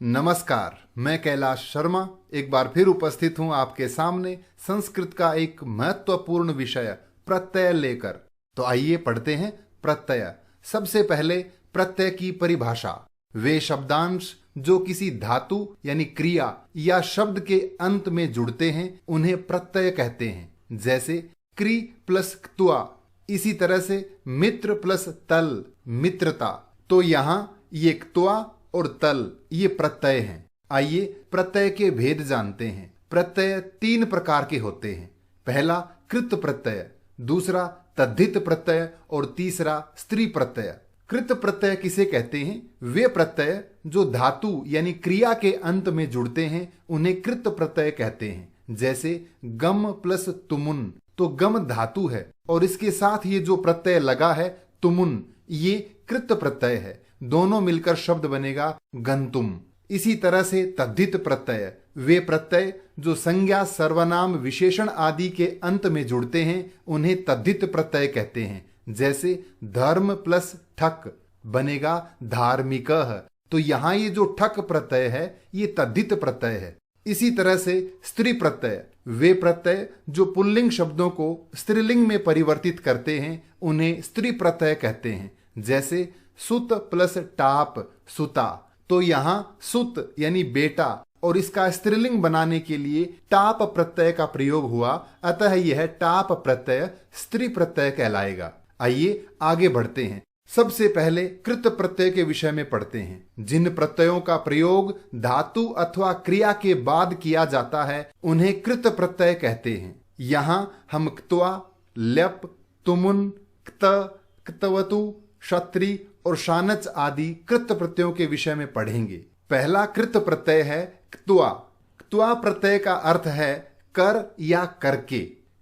नमस्कार, मैं कैलाश शर्मा एक बार फिर उपस्थित हूं आपके सामने संस्कृत का एक महत्वपूर्ण विषय प्रत्यय लेकर। तो आइए पढ़ते हैं प्रत्यय। सबसे पहले प्रत्यय की परिभाषा। वे शब्दांश जो किसी धातु यानी क्रिया या शब्द के अंत में जुड़ते हैं उन्हें प्रत्यय कहते हैं। जैसे क्रि प्लस क्त्वा, इसी तरह से मित्र प्लस तल मित्रता। तो यहाँ ये क्त्वा और तल ये प्रत्यय हैं। आइए प्रत्यय के भेद जानते हैं। प्रत्यय तीन प्रकार के होते हैं। पहला कृत प्रत्यय, दूसरा तद्धित प्रत्यय और तीसरा स्त्री प्रत्यय। कृत प्रत्यय किसे कहते हैं? वे प्रत्यय जो धातु यानी क्रिया के अंत में जुड़ते हैं उन्हें कृत प्रत्यय कहते हैं। जैसे गम प्लस तुमुन, तो गम धातु है और इसके साथ ये जो प्रत्यय लगा है तुमुन, ये कृत प्रत्यय है। दोनों मिलकर शब्द बनेगा गंतुम। इसी तरह से तद्धित प्रत्यय, वे प्रत्यय जो संज्ञा सर्वनाम विशेषण आदि के अंत में जुड़ते हैं उन्हें तद्धित प्रत्यय कहते हैं। जैसे धर्म प्लस ठक बनेगा धार्मिकः, तो यहाँ ये जो ठक प्रत्यय है ये तद्धित प्रत्यय है। इसी तरह से स्त्री प्रत्यय, वे प्रत्यय जो पुल्लिंग शब्दों को स्त्रीलिंग में परिवर्तित करते हैं उन्हें स्त्री प्रत्यय कहते हैं। जैसे सुत प्लस टाप सुता, तो यहाँ सुत यानी बेटा और इसका स्त्रीलिंग बनाने के लिए टाप प्रत्यय का प्रयोग हुआ, अतः यह टाप प्रत्यय स्त्री प्रत्यय कहलाएगा। आइए आगे बढ़ते हैं। सबसे पहले कृत प्रत्यय के विषय में पढ़ते हैं। जिन प्रत्ययों का प्रयोग धातु अथवा क्रिया के बाद किया जाता है उन्हें कृत प्रत्यय कहते हैं। यहाँ हम क्त्वा, ल्यप, तुमुन, क्त, क्तवतु, क्षत्रि और शानच आदि कृत प्रत्ययों के विषय में पढ़ेंगे। पहला कृत प्रत्यय है क्त्वा। क्त्वा प्रत्यय का अर्थ है कर या करके।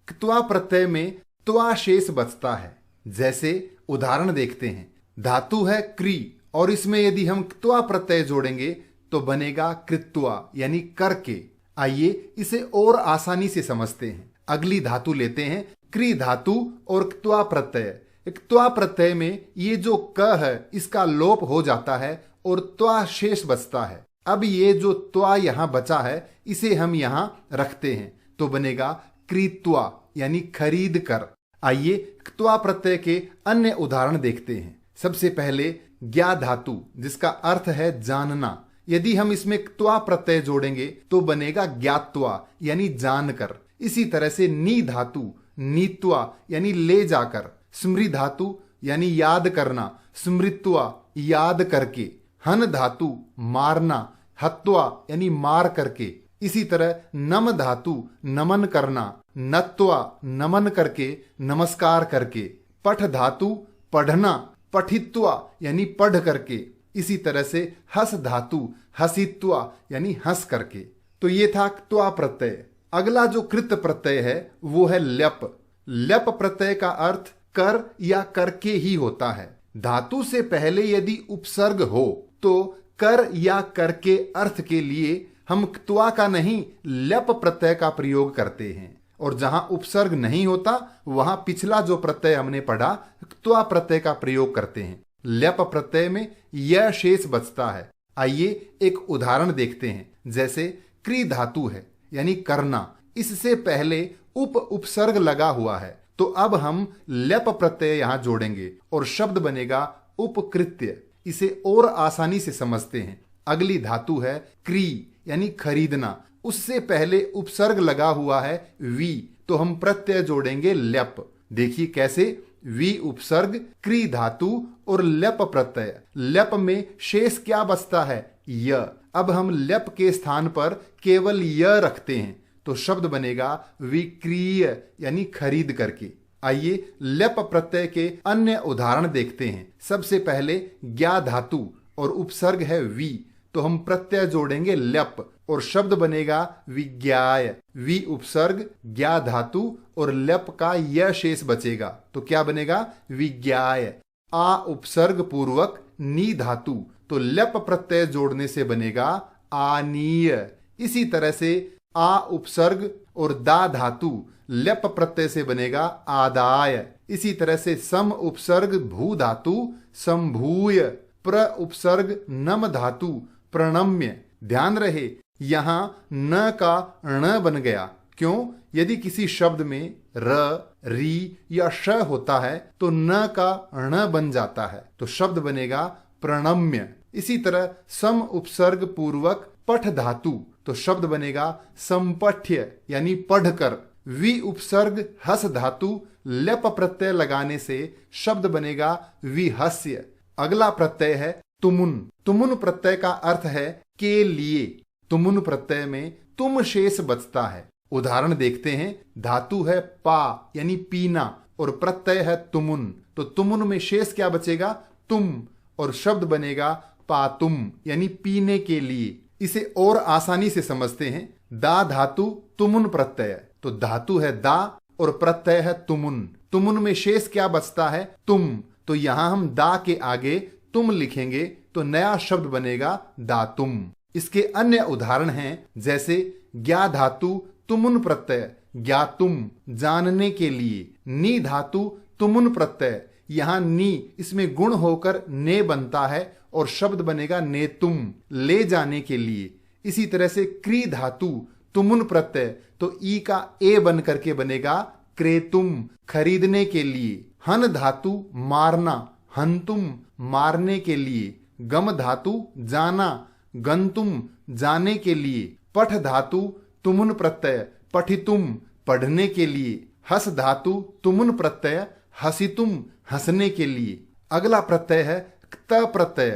क्त्वा प्रत्यय में त्वा शेष बचता है। जैसे उदाहरण देखते हैं। धातु है क्री और इसमें यदि हम क्त्वा प्रत्यय जोड़ेंगे तो बनेगा कृत्वा यानी करके। आइए इसे और आसानी से समझते हैं। अगली धातु लेते हैं क्री धातु और क्त्वा प्रत्यय। क्त्वा प्रत्यय में ये जो क है इसका लोप हो जाता है और त्वा शेष बचता है। अब ये जो त्वा यहाँ बचा है इसे हम यहाँ रखते हैं तो बनेगा क्रीत्वा यानी खरीद कर। आइए क्त्वा प्रत्यय के अन्य उदाहरण देखते हैं। सबसे पहले ज्ञा धातु जिसका अर्थ है जानना, यदि हम इसमें क्त्वा प्रत्यय जोड़ेंगे तो बनेगा ज्ञात्वा यानी जानकर। इसी तरह से नी धातु नीत्वा यानी ले जाकर। स्मृ धातु यानी याद करना, स्मृत्वा याद करके। हन धातु मारना, हत्वा यानी मार करके। इसी तरह नम धातु नमन करना, नत्वा नमन करके नमस्कार करके। पठ धातु पढ़ना, पठित्वा यानी पढ़ करके। इसी तरह से हस धातु हसित्वा यानी हंस करके। तो ये था क्त्वा प्रत्यय। अगला जो कृत प्रत्यय है वो है ल्यप। ल्यप प्रत्यय का अर्थ कर या करके ही होता है। धातु से पहले यदि उपसर्ग हो तो कर या करके अर्थ के लिए हम क्त्वा का नहीं ल्यप प्रत्यय का प्रयोग करते हैं, और जहां उपसर्ग नहीं होता वहां पिछला जो प्रत्यय हमने पढ़ा क्त्वा प्रत्यय का प्रयोग करते हैं। ल्यप प्रत्यय में यह शेष बचता है। आइए एक उदाहरण देखते हैं। जैसे क्री धातु है यानी करना, इससे पहले उपसर्ग लगा हुआ है, तो अब हम ल्यप प्रत्यय यहां जोड़ेंगे और शब्द बनेगा उपकृत्य। इसे और आसानी से समझते हैं। अगली धातु है क्री यानी खरीदना, उससे पहले उपसर्ग लगा हुआ है वी, तो हम प्रत्यय जोड़ेंगे ल्यप। देखिए कैसे, वी उपसर्ग क्री धातु और ल्यप प्रत्यय। ल्यप में शेष क्या बचता है? य। अब हम ल्यप के स्थान पर केवल य रखते हैं तो शब्द बनेगा विक्रीय यानी खरीद करके। आइए ल्यप प्रत्यय के अन्य उदाहरण देखते हैं। सबसे पहले ज्ञा धातु और उपसर्ग है वी, तो हम प्रत्यय जोड़ेंगे ल्यप और शब्द बनेगा विज्ञाय। वी उपसर्ग ज्ञा धातु और ल्यप का य शेष बचेगा तो क्या बनेगा? विज्ञाय। आ उपसर्ग पूर्वक नी धातु, तो ल्यप प्रत्यय जोड़ने से बनेगा आनीय। इसी तरह से आ उपसर्ग और दा धातु ल्यप प्रत्यय से बनेगा आदाय। इसी तरह से सम उपसर्ग भू धातु संभूय। प्र उपसर्ग नम धातु प्रणम्य। ध्यान रहे यहां न का ण बन गया। क्यों? यदि किसी शब्द में र, री या श होता है तो न का ण बन जाता है, तो शब्द बनेगा प्रणम्य। इसी तरह सम उपसर्ग पूर्वक पठ धातु, तो शब्द बनेगा संपठ्य यानी पढ़कर। वि उपसर्ग हस धातु लप प्रत्यय लगाने से शब्द बनेगा विहस्य। अगला प्रत्यय है तुमुन। तुमुन प्रत्यय का अर्थ है के लिए। तुमुन प्रत्यय में तुम शेष बचता है। उदाहरण देखते हैं। धातु है पा यानी पीना और प्रत्यय है तुमुन, तो तुमुन में शेष क्या बचेगा? तुम, और शब्द बनेगा पातुम यानी पीने के लिए। इसे और आसानी से समझते हैं। दा धातु तुमुन प्रत्यय, तो धातु है दा और प्रत्यय है तुमुन। तुमुन में शेष क्या बचता है? तुम, तो यहां हम दा के आगे तुम लिखेंगे तो नया शब्द बनेगा दातुम। इसके अन्य उदाहरण हैं, जैसे ज्ञा धातु तुमुन प्रत्यय ज्ञातुम जानने के लिए। नी धातु तुमुन प्रत्यय, यहां नी इसमें गुण होकर ने बनता है और शब्द बनेगा नेतुम ले जाने के लिए। इसी तरह से क्री धातु तुमुन प्रत्यय, तो ई का ए बन करके बनेगा क्रेतुम खरीदने के लिए। हन धातु मारना हंतुम मारने के लिए। गम धातु जाना गंतुम जाने के लिए। पठ धातु तुमुन प्रत्यय पठितुम पढ़ने के लिए। हस धातु तुमुन प्रत्यय हसितुम हंसने के लिए। अगला प्रत्यय है क्त प्रत्यय।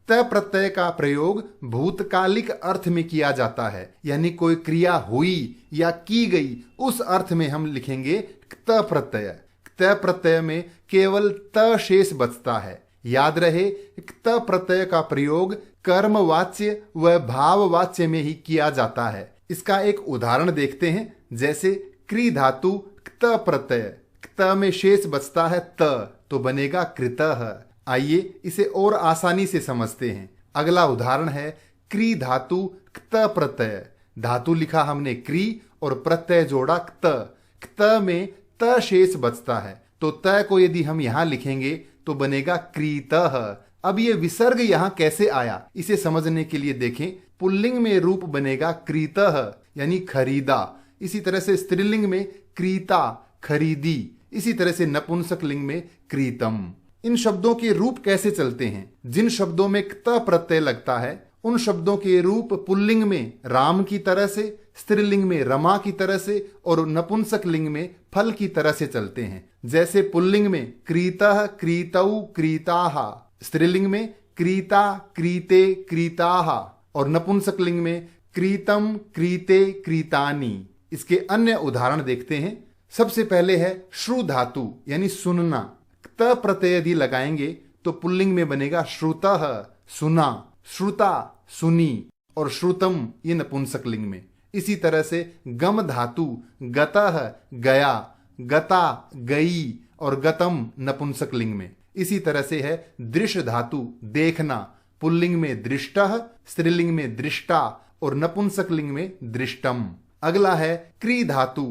त प्रत्यय का प्रयोग भूतकालिक अर्थ में किया जाता है, यानी कोई क्रिया हुई या की गई उस अर्थ में हम लिखेंगे क्त प्रत्यय। क्त प्रत्यय में केवल त शेष बचता है। याद रहे क्त प्रत्यय का प्रयोग कर्मवाच्य व भाववाच्य में ही किया जाता है। इसका एक उदाहरण देखते हैं, जैसे क्री धातु क्त प्रत्यय, क्त में शेष बचता है त, तो बनेगा कृतः। आइए इसे और आसानी से समझते हैं। अगला उदाहरण है क्री धातु क्त प्रत्यय। धातु लिखा हमने क्री और प्रत्यय जोड़ा क्त। क्त में त शेष बचता है, तो त को यदि हम यहां लिखेंगे तो बनेगा क्रीतः। अब ये विसर्ग यहां कैसे आया, इसे समझने के लिए देखें। पुल्लिंग में रूप बनेगा क्रीतः यानी खरीदा। इसी तरह से स्त्रीलिंग में क्रीता खरीदी। इसी तरह से नपुंसक लिंग में क्रीतम। इन शब्दों के रूप कैसे चलते हैं? जिन शब्दों में क्त प्रत्यय लगता है उन शब्दों के रूप पुल्लिंग में राम की तरह से, स्त्रीलिंग में रमा की तरह से और नपुंसक लिंग में फल की तरह से चलते हैं। जैसे पुल्लिंग में क्रीतः क्रीतौ क्रीताः, स्त्रीलिंग में क्रीता क्रीते क्रीताः और नपुंसक लिंग में क्रीतम क्रीते क्रीतानि। इसके अन्य उदाहरण देखते हैं। सबसे पहले है श्रु धातु यानी सुनना। क्त प्रत्यय यदि लगाएंगे तो पुल्लिंग में बनेगा श्रुतः सुना, श्रुता सुनी और श्रुतम ये नपुंसक लिंग में। इसी तरह से गम धातु गतः गया, गता गई और गतम नपुंसक लिंग में। इसी तरह से है दृश्य धातु देखना, पुल्लिंग में दृष्टः, स्त्रीलिंग में दृष्टा और नपुंसक लिंग में दृष्टम। अगला है क्री धातु,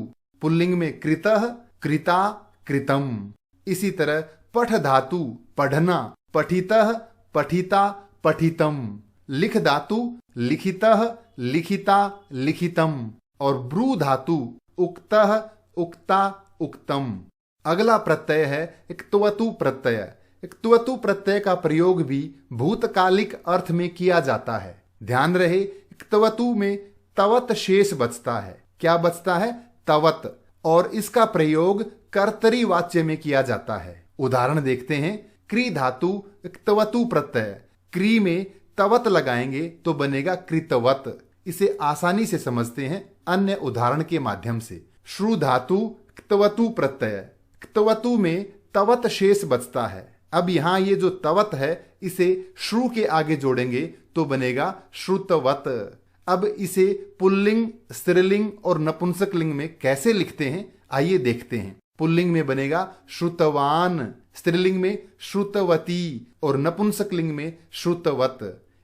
पुल्लिंग में कृतः कृता कृतम। इसी तरह पठ धातु पढ़ना, पठितः पठिता पठितम। लिख धातु लिखितः लिखिता लिखितम और ब्रू धातु उक्तः उक्ता उक्तम। अगला प्रत्यय है इक्त्वतु प्रत्यय। इक्त्वतु प्रत्यय का प्रयोग भी भूतकालिक अर्थ में किया जाता है। ध्यान रहे इक्त्वतु में तवत शेष बचता है। क्या बचता है? तवत, और इसका प्रयोग कर्तरी वाच्य में किया जाता है। उदाहरण देखते हैं। क्री धातु इक्त्वतु प्रत्यय, क्री में तवत लगाएंगे तो बनेगा कृतवत। इसे आसानी से समझते हैं अन्य उदाहरण के माध्यम से। श्रु धातु इक्त्वतु प्रत्यय, इक्त्वतु में तवत शेष बचता है। अब यहां ये जो तवत है इसे श्रु के आगे जोड़ेंगे तो बनेगा श्रुतवत। अब इसे पुल्लिंग, स्त्रीलिंग और नपुंसक लिंग में कैसे लिखते हैं आइए देखते हैं। पुल्लिंग में बनेगा श्रुतवान, स्त्रीलिंग में श्रुतवती और नपुंसक लिंग में श्रुतवत।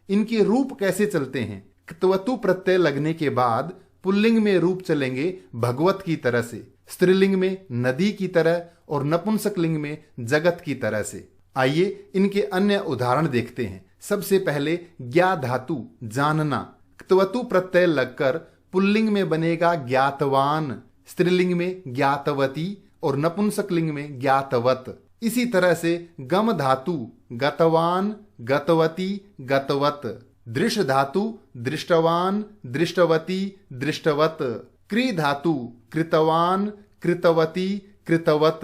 इनके रूप कैसे चलते हैं? क्त्वतु प्रत्यय लगने के बाद पुल्लिंग में रूप चलेंगे भगवत की तरह से, स्त्रीलिंग में नदी की तरह और नपुंसक लिंग में जगत की तरह से। आइए इनके अन्य उदाहरण देखते हैं। सबसे पहले ज्ञा धातु जानना, क्तवतु प्रत्यय लगकर पुल्लिंग में बनेगा ज्ञातवान, स्त्रीलिंग में ज्ञातवती और नपुंसकलिंग में ज्ञातवत। इसी तरह से गम धातु गतवान, गतवती, गतवत। दृश धातु दृष्टवान, दृष्टवती, दृष्टवत। क्री धातु कृतवान, कृतवती, कृतवत।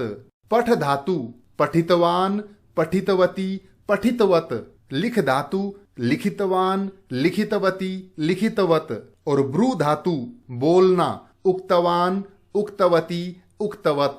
पठ धातु पठितवान, पठितवती, पठितवत। लिख धातु लिखितवान, लिखितवती, लिखितवत। और ब्रू धातु बोलना, उक्तवान, उक्तवती, उक्तवत।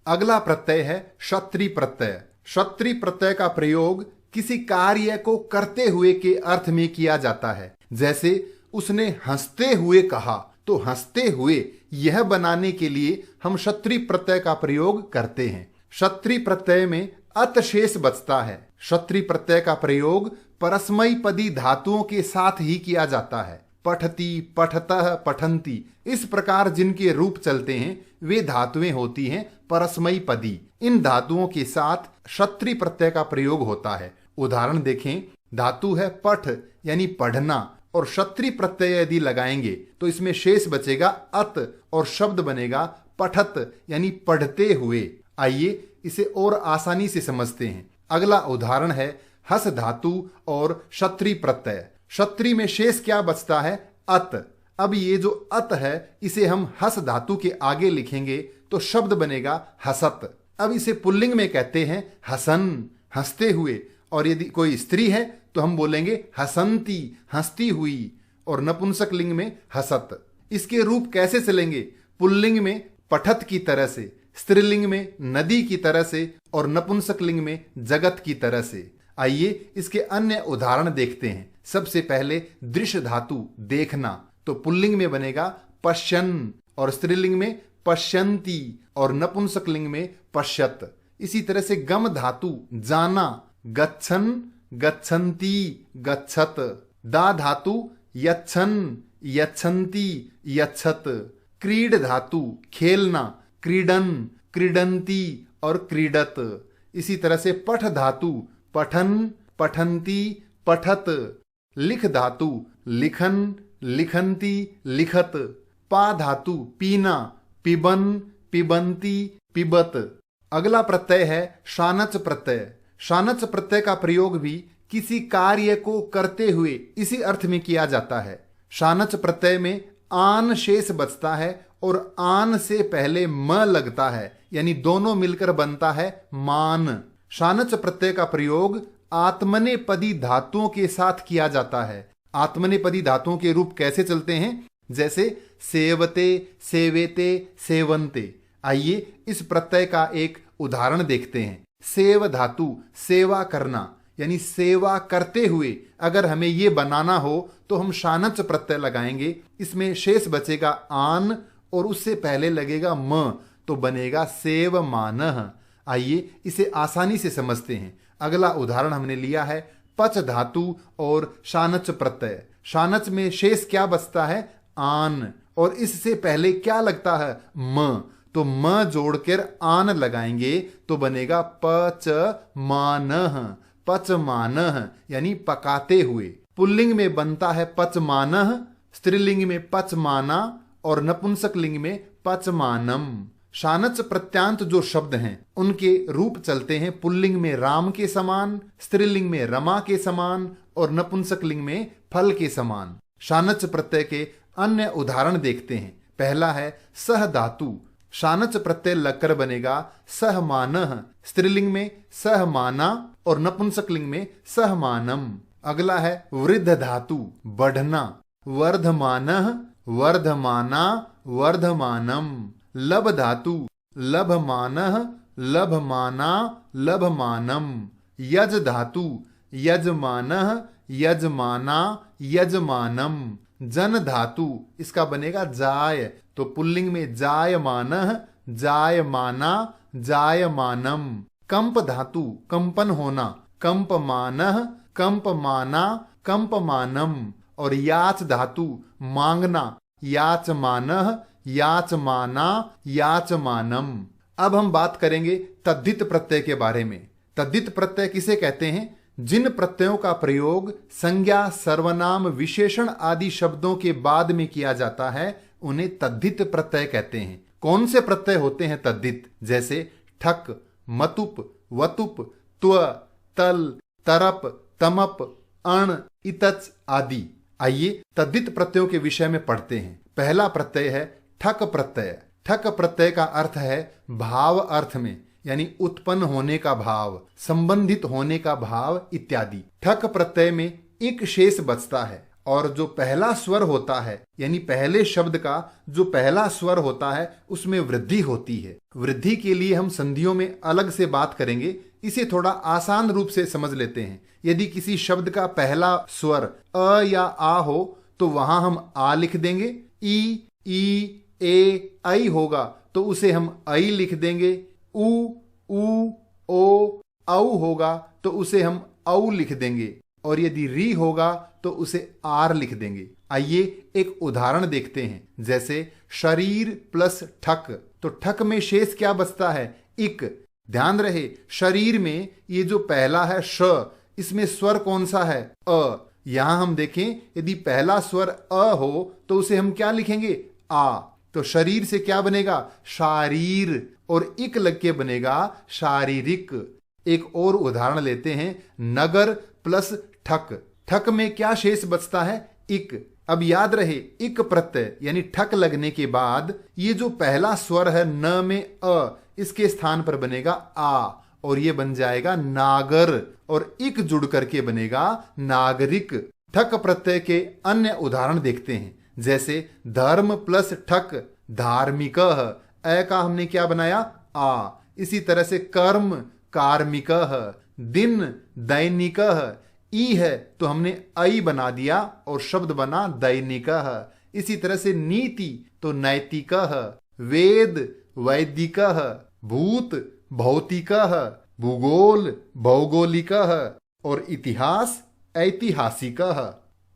अगला प्रत्यय है क्षत्री प्रत्यय। क्षत्री प्रत्यय का प्रयोग किसी कार्य को करते हुए के अर्थ में किया जाता है। जैसे उसने हंसते हुए कहा, तो हंसते हुए यह बनाने के लिए हम क्षत्री प्रत्यय का प्रयोग करते हैं। क्षत्री प्रत्यय में अत शेष बचता है। क्षत्री प्रत्यय का प्रयोग परस्मयी पदी धातुओं के साथ ही किया जाता है। पठती, पठतः, पठंती, इस प्रकार जिनके रूप चलते हैं वे धातुएं होती हैं परस्मयी पदी। इन धातुओं के साथ क्षत्री प्रत्यय का प्रयोग होता है। उदाहरण देखें, धातु है पठ यानी पढ़ना, और क्षत्री प्रत्यय यदि लगाएंगे तो इसमें शेष बचेगा अत और शब्द बनेगा पठत यानी पढ़ते हुए। आइए इसे और आसानी से समझते हैं। अगला उदाहरण है हस धातु और क्षत्री प्रत्यय। क्षत्री में शेष क्या बचता है? अत। अब ये जो अत है इसे हम हस धातु के आगे लिखेंगे तो शब्द बनेगा हसत। अब इसे पुल्लिंग में कहते हैं हसन, हंसते हुए, और यदि कोई स्त्री है तो हम बोलेंगे हसंती, हंसती हुई, और नपुंसक लिंग में हसत। इसके रूप कैसे चलेंगे? पुल्लिंग में पठत की तरह से, स्त्रीलिंग में नदी की तरह से, और नपुंसक लिंग में जगत की तरह से। आइए इसके अन्य उदाहरण देखते हैं। सबसे पहले दृश्य धातु देखना, तो पुल्लिंग में बनेगा पश्यन, और स्त्रीलिंग में पश्यंती, और नपुंसक लिंग में पश्यत। इसी तरह से गम धातु जाना, गच्छन, गच्छन्ती, गच्छत। दा धातु यच्छन, यच्छन्ती, यच्छत। क्रीड धातु खेलना, क्रीडन, क्रीडंती, और क्रीडत। इसी तरह से पठ धातु पठन, पठंती, पठत। लिख धातु लिखन, लिखंती, लिखत। पा धातु पीना, पिबन, पिबंती, पिबत। अगला प्रत्यय है शानच प्रत्यय। शानच प्रत्यय का प्रयोग भी किसी कार्य को करते हुए इसी अर्थ में किया जाता है। शानच प्रत्यय में आन शेष बचता है और आन से पहले म लगता है, यानी दोनों मिलकर बनता है मान। शानच प्रत्यय का प्रयोग आत्मनेपदी धातुओं के साथ किया जाता है। आत्मनेपदी धातुओं के रूप कैसे चलते हैं? जैसे सेवते, सेवेते, सेवंते। आइए इस प्रत्यय का एक उदाहरण देखते हैं। सेव धातु सेवा करना, यानी सेवा करते हुए अगर हमें ये बनाना हो तो हम शानच प्रत्यय लगाएंगे। इसमें शेष बचेगा आन और उससे पहले लगेगा म, तो बनेगा सेव मानह। आइए इसे आसानी से समझते हैं। अगला उदाहरण हमने लिया है पच धातु और शानच प्रत्यय। शानच में शेष क्या बचता है? आन, और इससे पहले क्या लगता है? म, तो म जोड़कर आन लगाएंगे तो बनेगा पच मानह, पच मानह, यानी पकाते हुए। पुल्लिंग में बनता है पच मानह, स्त्रीलिंग में पच माना, और नपुंसक लिंग में पच मानम। शानच प्रत्यांत जो शब्द हैं उनके रूप चलते हैं पुल्लिंग में राम के समान, स्त्रीलिंग में रमा के समान, और नपुंसक लिंग में फल के समान। शानच प्रत्यय के अन्य उदाहरण देखते हैं। पहला है सह धातु। शानच प्रत्यय लगकर बनेगा सहमानह, स्त्रीलिंग में सहमाना, और नपुंसक लिंग में सहमानम। अगला है वृद्ध धातु बढ़ना। वर्धमानः, वर्धमाना, वर्धमानम। लब धातु लभमानः, लभमाना, लभमानम। यज धातु यजमानः, यजमाना, यजमानम। जन धातु इसका बनेगा जाय, तो पुल्लिंग में जायमानः, जायमाना, जायमानम। कंप धातु कंपन होना, कंपमानः, कंपमाना, कंपमानम। और याच धातु मांगना, याचमानः, याचमाना, याचमानम। अब हम बात करेंगे तद्धित प्रत्यय के बारे में। तद्धित प्रत्यय किसे कहते हैं? जिन प्रत्ययों का प्रयोग संज्ञा, सर्वनाम, विशेषण आदि शब्दों के बाद में किया जाता है उन्हें तद्धित प्रत्यय कहते हैं। कौन से प्रत्यय होते हैं तद्धित? जैसे ठक, मतुप, वतुप, त्व, तल, तरप, तमप, अण, इतच आदि। आइए तद्धित प्रत्ययों के विषय में पढ़ते हैं। पहला प्रत्यय है ठक प्रत्यय। ठक प्रत्यय का अर्थ है भाव अर्थ में, यानी उत्पन्न होने का भाव, संबंधित होने का भाव इत्यादि। ठक प्रत्यय में एक शेष बचता है और जो पहला स्वर होता है, यानी पहले शब्द का जो पहला स्वर होता है उसमें वृद्धि होती है। वृद्धि के लिए हम संधियों में अलग से बात करेंगे, इसे थोड़ा आसान रूप से समझ लेते हैं। यदि किसी शब्द का पहला स्वर अ या आ हो तो वहां हम आ लिख देंगे। ई, ए, ऐ होगा तो उसे हम ऐ लिख देंगे। उ, ओ, औ होगा तो उसे हम औ लिख देंगे और यदि री होगा तो उसे आर लिख देंगे। आइए एक उदाहरण देखते हैं। जैसे शरीर प्लस ठक, तो ठक में शेष क्या बचता है? इक। ध्यान रहे शरीर में ये जो पहला है श, इसमें स्वर कौन सा है? अ। यहां हम देखें यदि पहला स्वर अ हो तो उसे हम क्या लिखेंगे? आ। तो शरीर से क्या बनेगा? शारीर, और इक लग के बनेगा शारीरिक। एक और उदाहरण लेते हैं। नगर प्लस ठक, ठक में क्या शेष बचता है? इक। अब याद रहे इक प्रत्यय यानी ठक लगने के बाद ये जो पहला स्वर है न में अ, इसके स्थान पर बनेगा आ और ये बन जाएगा नागर, और इक जुड़ करके बनेगा नागरिक। ठक प्रत्यय के अन्य उदाहरण देखते हैं। जैसे धर्म प्लस ठक धार्मिक, ए का हमने क्या बनाया? आ। इसी तरह से कर्म कार्मिक, दिन दैनिक, ई है तो हमने ऐ बना दिया और शब्द बना दैनिक। इसी तरह से नीति तो नैतिक, वेद वैदिक, भूत भौतिक, भूगोल भौगोलिक और इतिहास ऐतिहासिक।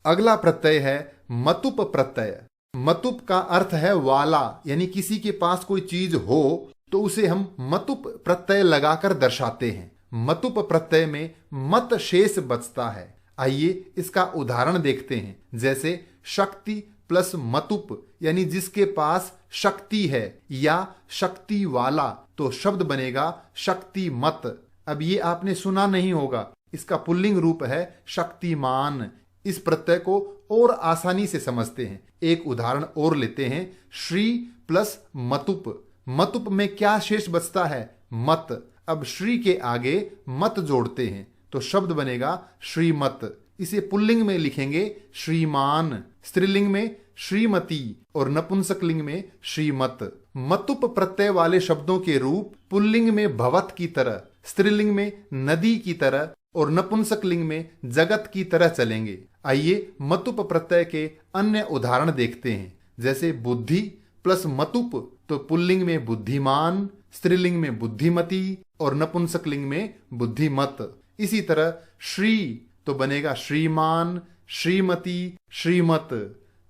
अगला प्रत्यय है मतुप प्रत्यय। मतुप का अर्थ है वाला, यानी किसी के पास कोई चीज हो तो उसे हम मतुप प्रत्यय लगाकर दर्शाते हैं। मतुप प्रत्यय में मत शेष बचता है। आइए इसका उदाहरण देखते हैं। जैसे शक्ति प्लस मतुप, यानी जिसके पास शक्ति है या शक्ति वाला, तो शब्द बनेगा शक्तिमत। अब ये आपने सुना नहीं होगा, इसका पुल्लिंग रूप है शक्तिमान। इस प्रत्यय को और आसानी से समझते हैं। एक उदाहरण और लेते हैं। श्री प्लस मतुप, मतुप में क्या शेष बचता है? मत। अब श्री के आगे मत जोड़ते हैं तो शब्द बनेगा श्रीमत। इसे पुल्लिंग में लिखेंगे श्रीमान, स्त्रीलिंग में श्रीमती और नपुंसकलिंग में श्रीमत। मतुप प्रत्यय वाले शब्दों के रूप पुल्लिंग में भवत की तरह, स्त्रीलिंग में नदी की तरह और नपुंसकलिंग में जगत की तरह चलेंगे। आइए मतुप प्रत्यय के अन्य उदाहरण देखते हैं। जैसे बुद्धि प्लस मतुप तो पुल्लिंग में बुद्धिमान, स्त्रीलिंग में बुद्धिमती और नपुंसकलिंग में बुद्धिमत। इसी तरह श्री तो बनेगा श्रीमान, श्रीमती, श्रीमत।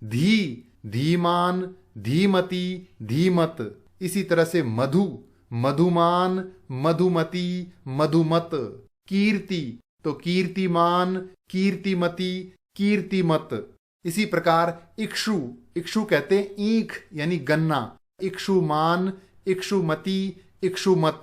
धी धीमान, धीमती, धीमत। इसी तरह से मधु मधुमान, मधुमती, मधुमत। कीर्ति तो कीर्तिमान, कीर्तिमती, कीर्तिमत। इसी प्रकार इक्षु, इक्षु कहते हैं ईख यानी गन्ना, इक्षुमान, इक्षुमती, इक्षुमत।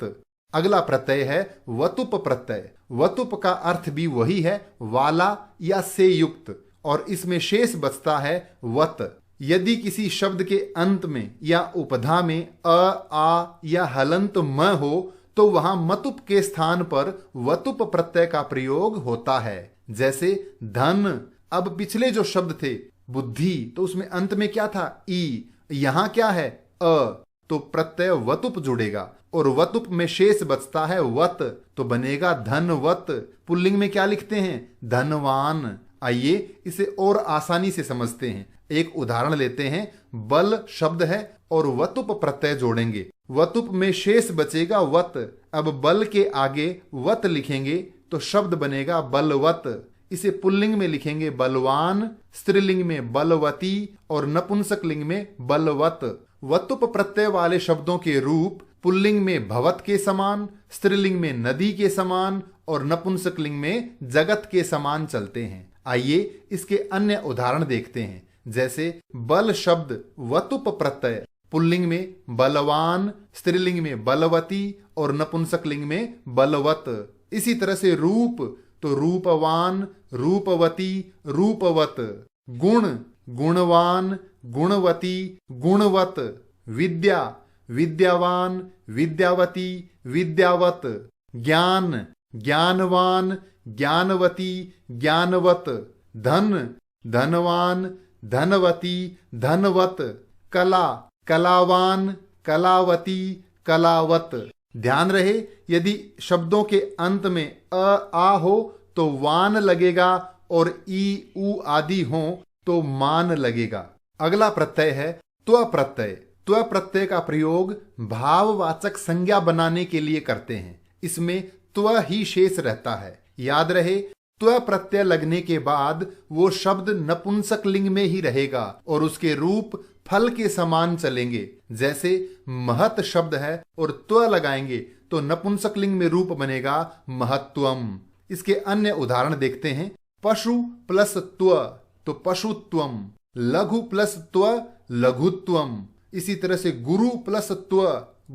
अगला प्रत्यय है वतुप प्रत्यय। वतुप का अर्थ भी वही है, वाला या से युक्त, और इसमें शेष बचता है वत। यदि किसी शब्द के अंत में या उपधा में अ, आ या हलंत म हो तो वहां मतुप के स्थान पर वतुप प्रत्यय का प्रयोग होता है। जैसे धन, अब पिछले जो शब्द थे बुद्धि तो उसमें अंत में क्या था? ई। यहां क्या है? अ, तो प्रत्यय वतुप जुड़ेगा और वतुप में शेष बचता है वत, तो बनेगा धनवत। पुल्लिंग में क्या लिखते हैं? धनवान। आइए इसे और आसानी से समझते हैं। एक उदाहरण लेते हैं। बल शब्द है और वतुप प्रत्यय जोड़ेंगे, वतुप में शेष बचेगा वत। अब बल के आगे वत लिखेंगे तो शब्द बनेगा बलवत। इसे पुल्लिंग में लिखेंगे बलवान, स्त्रीलिंग में बलवती और नपुंसकलिंग में बलवत। वतुप प्रत्यय वाले शब्दों के रूप पुल्लिंग में भवत के समान, स्त्रीलिंग में नदी के समान और नपुंसकलिंग में जगत के समान चलते हैं। आइए इसके अन्य उदाहरण देखते हैं। जैसे बल शब्द वतुप प्रत्यय पुल्लिंग में बलवान, स्त्रीलिंग में बलवती और नपुंसकलिंग में बलवत। इसी तरह से रूप तो रूपवान, रूपवती, रूपवत। गुण गुणवान, गुणवती, गुणवत। विद्या विद्यावान, विद्यावती, विद्यावत। ज्ञान ज्ञानवान, ज्ञानवती, ज्ञानवत। धन धनवान, धनवती, धनवत। कला कलावान, कलावती, कलावत। ध्यान रहे यदि शब्दों के अंत में आ हो तो वान लगेगा और ई उ आदि हो तो मान लगेगा। अगला प्रत्यय है त्व प्रत्यय। त्व प्रत्यय का प्रयोग भाववाचक संज्ञा बनाने के लिए करते हैं। इसमें त्व ही शेष रहता है। याद रहे त्व प्रत्यय लगने के बाद वो शब्द नपुंसक लिंग में ही रहेगा और उसके रूप फल के समान चलेंगे। जैसे महत शब्द है और त्व लगाएंगे तो नपुंसक लिंग में रूप बनेगा महत्वम। इसके अन्य उदाहरण देखते हैं। पशु प्लस त्व तो पशुत्वम, लघु प्लस त्व लघुत्वम। इसी तरह से गुरु प्लस त्व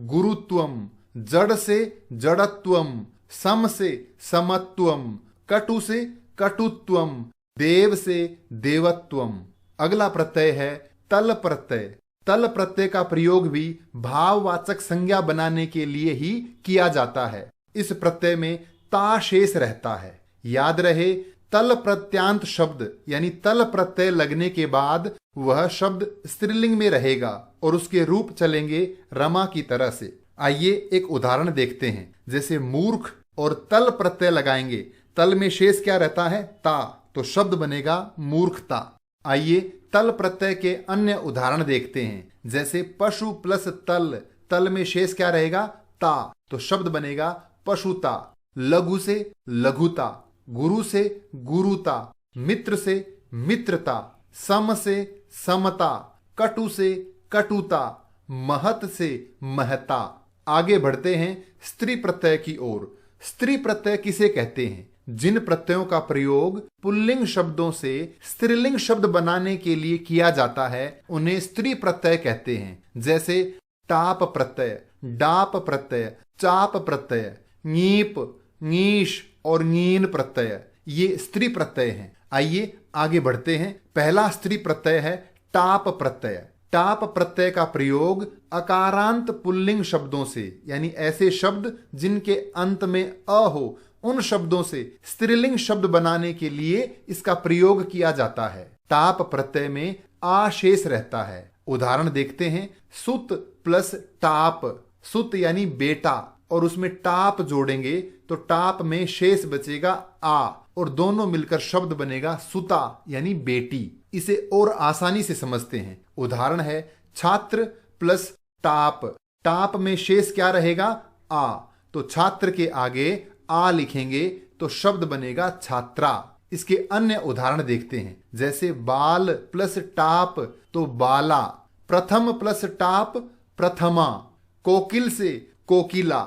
गुरुत्वम, जड़ से जड़त्वम, सम से समत्वम, कटु से कटुत्वम, देव से देवत्वम। अगला प्रत्यय है तल प्रत्यय। तल प्रत्यय का प्रयोग भी भाववाचक संज्ञा बनाने के लिए ही किया जाता है। इस प्रत्यय में ता शेष रहता है। याद रहे तल प्रत्यांत शब्द यानी तल प्रत्यय लगने के बाद वह शब्द स्त्रीलिंग में रहेगा और उसके रूप चलेंगे रमा की तरह से। आइए एक उदाहरण देखते हैं। जैसे मूर्ख और तल प्रत्यय लगाएंगे, तल में शेष क्या रहता है? ता, तो शब्द बनेगा मूर्खता। आइए तल प्रत्यय के अन्य उदाहरण देखते हैं। जैसे पशु प्लस तल, तल में शेष क्या रहेगा? ता, तो शब्द बनेगा पशुता। लघु से लघुता, गुरु से गुरुता, मित्र से मित्रता, सम से समता, कटु से कटुता, महत से महता। आगे बढ़ते हैं स्त्री प्रत्यय की ओर। स्त्री प्रत्यय किसे कहते हैं? जिन प्रत्ययों का प्रयोग पुल्लिंग शब्दों से स्त्रीलिंग शब्द बनाने के लिए किया जाता है उन्हें स्त्री प्रत्यय कहते हैं। जैसे टाप प्रत्यय, डाप प्रत्यय, चाप प्रत्यय, नीप, नीश और नीन प्रत्यय, ये स्त्री प्रत्यय हैं। आइए आगे बढ़ते हैं। पहला स्त्री प्रत्यय है टाप प्रत्यय। टाप प्रत्यय का प्रयोग अकारांत पुल्लिंग शब्दों से यानी ऐसे शब्द जिनके अंत में अ हो उन शब्दों से स्त्रीलिंग शब्द बनाने के लिए इसका प्रयोग किया जाता है। टाप प्रत्यय में आ शेष रहता है। उदाहरण देखते हैं। सुत प्लस टाप, सुत यानी बेटा और उसमें टाप जोड़ेंगे तो टाप में शेष बचेगा आ और दोनों मिलकर शब्द बनेगा सुता यानी बेटी। इसे और आसानी से समझते हैं। उदाहरण है छात्र प्लस टाप, टाप में शेष क्या रहेगा? आ, तो छात्र के आगे आ लिखेंगे तो शब्द बनेगा छात्रा। इसके अन्य उदाहरण देखते हैं। जैसे बाल प्लस टाप तो बाला, प्रथम प्लस टाप प्रथमा, कोकिल से कोकिला,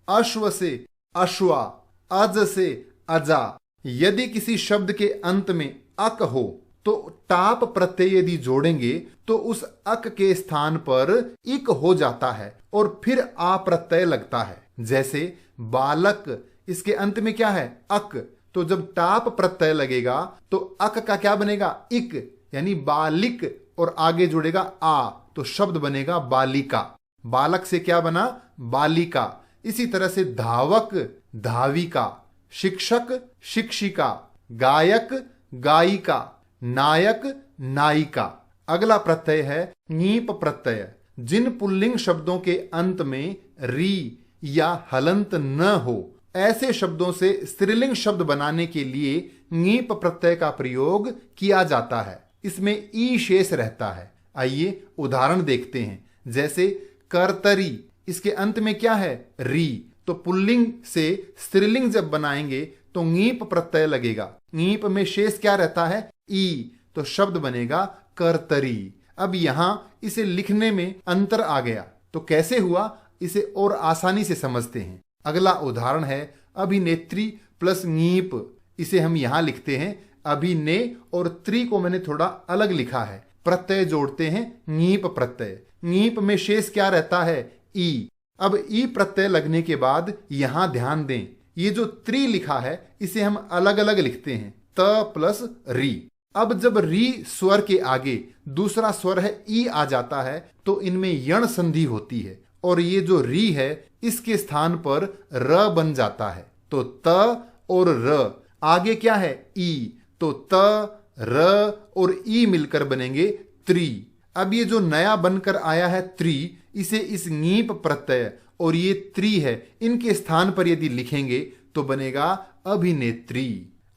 अश्व से अश्वा, अज से अजा। यदि किसी शब्द के अंत में अक हो तो टाप प्रत्यय यदि जोड़ेंगे तो उस अक के स्थान पर इक हो जाता है और फिर आ प्रत्यय लगता है। जैसे बालक, इसके अंत में क्या है? अक, तो जब टाप प्रत्यय लगेगा तो अक का क्या बनेगा? इक यानी बालिक और आगे जुड़ेगा आ तो शब्द बनेगा बालिका। बालक से क्या बना? बालिका। इसी तरह से धावक धाविका, शिक्षक शिक्षिका, गायक गायिका, नायक नायिका। अगला प्रत्यय है नीप प्रत्यय। जिन पुल्लिंग शब्दों के अंत में री या हलंत न हो ऐसे शब्दों से स्त्रीलिंग शब्द बनाने के लिए नीप प्रत्यय का प्रयोग किया जाता है। इसमें ई शेष रहता है। आइए उदाहरण देखते हैं। जैसे कर्तरी, इसके अंत में क्या है? री, तो पुल्लिंग से स्त्रीलिंग जब बनाएंगे तो नीप प्रत्यय लगेगा। नीप में शेष क्या रहता है? ई, तो शब्द बनेगा कर्तरी। अब यहां इसे लिखने में अंतर आ गया तो कैसे हुआ, इसे और आसानी से समझते हैं। अगला उदाहरण है अभिनेत्री प्लस ङीप, इसे हम यहां लिखते हैं। अभी ने और त्रि को मैंने थोड़ा अलग लिखा है। प्रत्यय जोड़ते हैं ङीप प्रत्यय। ङीप में शेष क्या रहता है? ई। अब ई प्रत्यय लगने के बाद यहां ध्यान दें, ये जो त्रि लिखा है इसे हम अलग अलग लिखते हैं, त प्लस री। अब जब री स्वर के आगे दूसरा स्वर है ई आ जाता है तो इनमें यण संधि होती है और ये जो री है इसके स्थान पर र बन जाता है। तो त और र, आगे क्या है? ई। तो त, र और ई मिलकर बनेंगे त्रि। अब ये जो नया बनकर आया है त्रि, इसे इस ङीप प्रत्यय और ये त्रि है इनके स्थान पर यदि लिखेंगे तो बनेगा अभिनेत्री।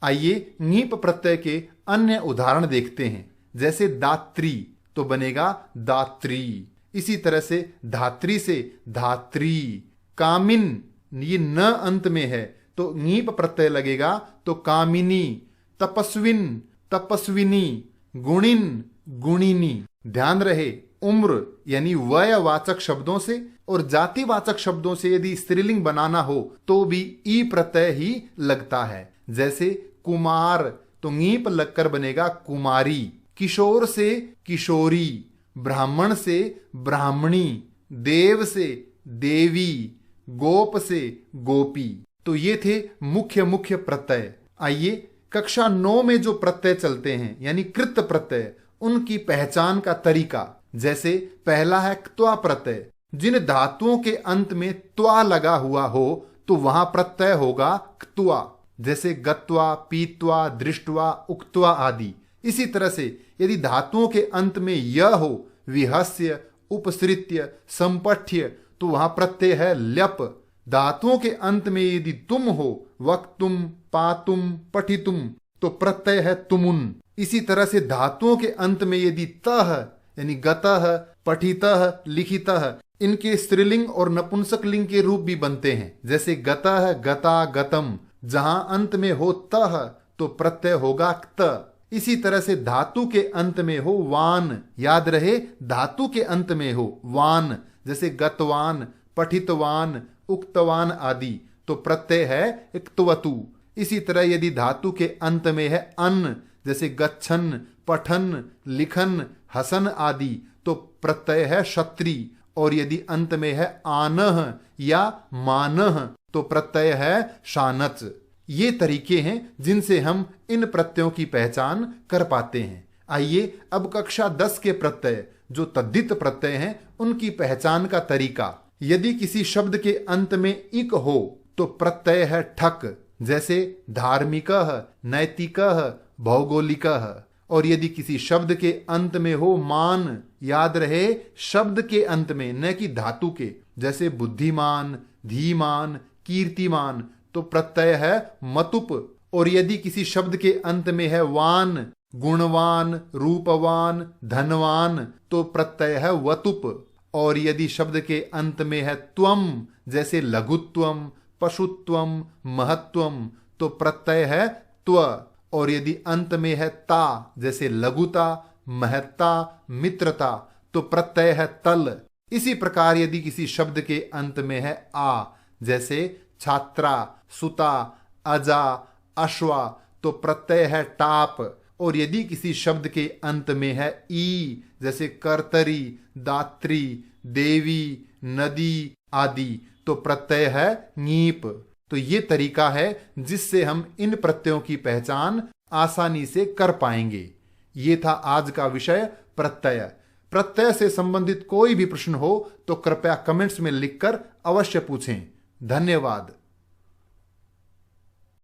आइए ङीप प्रत्यय के अन्य उदाहरण देखते हैं। जैसे दात्री तो बनेगा दात्री। इसी तरह से धात्री से धात्री। कामिन, ये न अंत में है तो ङीप प्रत्यय लगेगा तो कामिनी। तपस्विन, तपस्विनी। गुणिन, गुणिनी। ध्यान रहे, उम्र यानी वयवाचक शब्दों से और जातिवाचक शब्दों से यदि स्त्रीलिंग बनाना हो तो भी ई प्रत्यय ही लगता है। जैसे कुमार तो ङीप लगकर बनेगा कुमारी। किशोर से किशोरी। ब्राह्मण से ब्राह्मणी। देव से देवी। गोप से गोपी। तो ये थे मुख्य मुख्य प्रत्यय। आइए कक्षा 9 में जो प्रत्यय चलते हैं यानी कृत प्रत्यय, उनकी पहचान का तरीका। जैसे पहला है क्त्वा प्रत्यय। जिन धातुओं के अंत में त्वा लगा हुआ हो तो वहां प्रत्यय होगा क्त्वा। जैसे गत्वा, पीत्वा, दृष्ट्वा, उक्त्वा आदि। इसी तरह से यदि धातुओं के अंत में य हो, विहस्य, उपसृत्य, संपठ्य, तो वहां प्रत्यय है ल्यप। धातुओं के अंत में यदि तुम हो, वक्तुम, पातुम, पठितुम, तो प्रत्यय है तुमुन। इसी तरह से धातुओं के अंत में यदि तह यानी गतः, पठितः, लिखितः, इनके स्त्रीलिंग और नपुंसक लिंग के रूप भी बनते हैं। जैसे गतः, गता, गतम। जहां अंत में हो तह तो प्रत्यय होगा क्त। इसी तरह से धातु के अंत में हो वान, याद रहे धातु के अंत में हो वान, जैसे गतवान, पठितवान, उक्तवान आदि, तो प्रत्यय है इक्तवतु। इसी तरह यदि धातु के अंत में है अन, जैसे गच्छन, पठन, लिखन, हसन आदि, तो प्रत्यय है क्षत्रि। और यदि अंत में है आनह या मानह तो प्रत्यय है शानच। ये तरीके हैं जिनसे हम इन प्रत्ययों की पहचान कर पाते हैं। आइए अब कक्षा 10 के प्रत्यय जो तद्धित प्रत्यय हैं उनकी पहचान का तरीका। यदि किसी शब्द के अंत में इक हो तो प्रत्यय है ठक। जैसे धार्मिकः, नैतिकः, भौगोलिकः। और यदि किसी शब्द के अंत में हो मान, याद रहे शब्द के अंत में न कि धातु के, जैसे बुद्धिमान, धीमान, कीर्तिमान, तो प्रत्यय है मतुप। और यदि किसी शब्द के अंत में है वान, गुणवान, रूपवान, धनवान, तो प्रत्यय है वतुप। और यदि शब्द के अंत में है त्वम, जैसे लघुत्वम, पशुत्वम, महत्वम, तो प्रत्यय है त्व। और यदि अंत में है ता, जैसे लघुता, महत्ता, मित्रता, तो प्रत्यय है तल। इसी प्रकार यदि किसी शब्द के अंत में है आ, जैसे छात्रा, सुता, अजा, अश्वा, तो प्रत्यय है टाप। और यदि किसी शब्द के अंत में है ई, जैसे कर्तरी, दात्री, देवी, नदी आदि, तो प्रत्यय है ङीप। तो ये तरीका है जिससे हम इन प्रत्ययों की पहचान आसानी से कर पाएंगे। ये था आज का विषय प्रत्यय। प्रत्यय से संबंधित कोई भी प्रश्न हो तो कृपया कमेंट्स में लिखकर अवश्य पूछें। धन्यवाद।